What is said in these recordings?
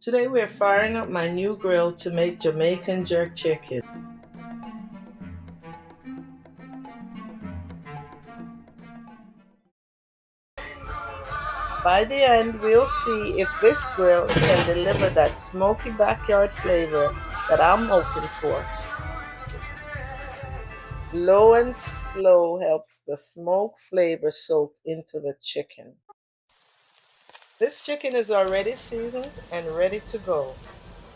Today we're firing up my new grill to make Jamaican Jerk Chicken. By the end, we'll see if this grill can deliver that smoky backyard flavor that I'm hoping for. Low and slow helps the smoke flavor soak into the chicken. This chicken is already seasoned and ready to go.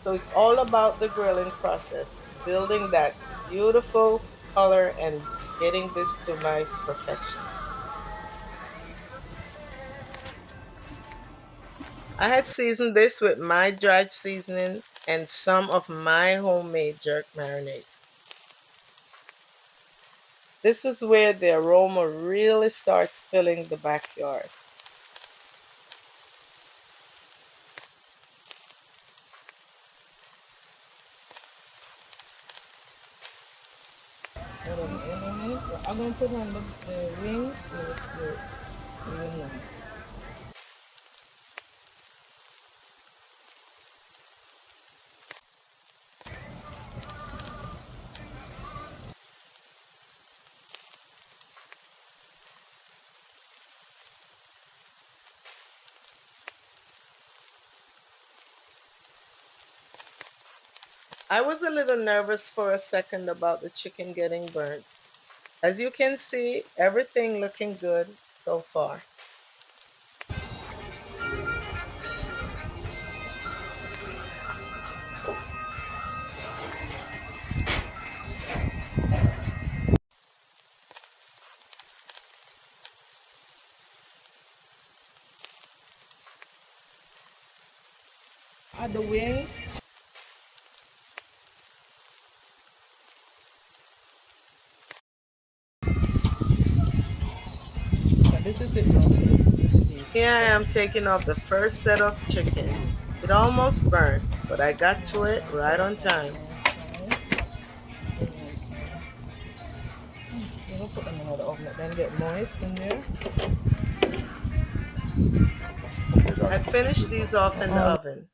So it's all about the grilling process, building that beautiful color and getting this to my perfection. I had seasoned this with my dried seasoning and some of my homemade jerk marinade. This is where the aroma really starts filling the backyard. I'm going to put on the wings. I was a little nervous for a second about the chicken getting burnt. As you can see, everything looking good so far. Add the wings. This is it. Here I am taking off the first set of chicken. It almost burnt, but I got to it right on time. I'm gonna put them in the oven, let them get moist in there. I finished these off in the oven.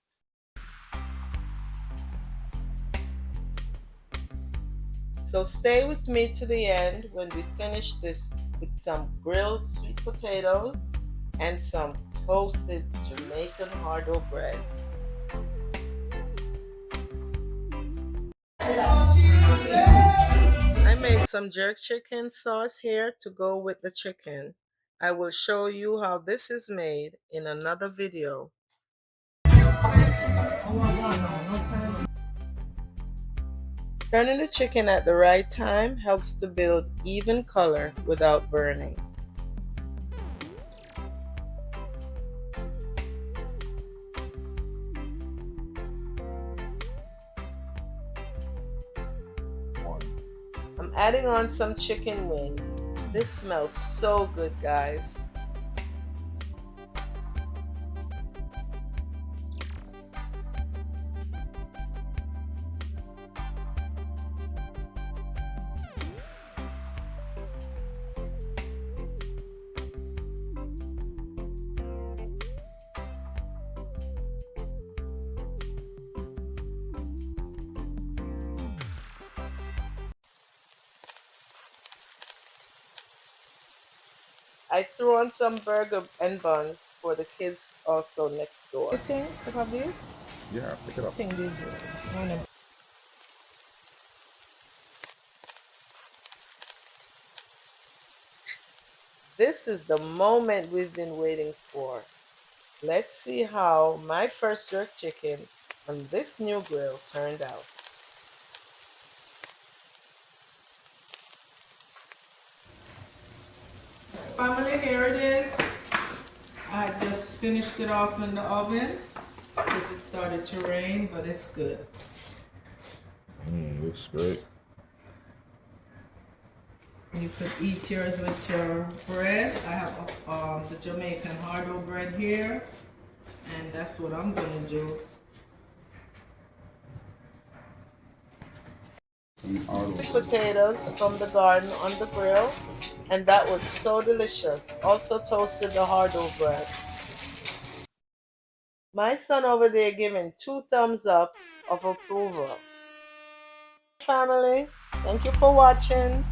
So stay with me to the end when we finish this with some grilled sweet potatoes and some toasted Jamaican hard-dough bread. I made some jerk chicken sauce here to go with the chicken. I will show you how this is made in another video. Turning the chicken at the right time helps to build even color without burning. I'm adding on some chicken wings. This smells so good, guys. I threw on some burger and buns for the kids also next door. You think about these? Yeah, pick it up. This is the moment we've been waiting for. Let's see how my first jerk chicken on this new grill turned out. Family, here it is. I just finished it off in the oven because it started to rain, but it's good. Looks great. You could eat yours with your bread. I have the Jamaican hard-dough bread here, and that's what I'm gonna do. Potatoes from the garden on the grill, and that was so delicious. Also toasted the hard-dough bread. My son over there giving two thumbs up of approval. Family, thank you for watching.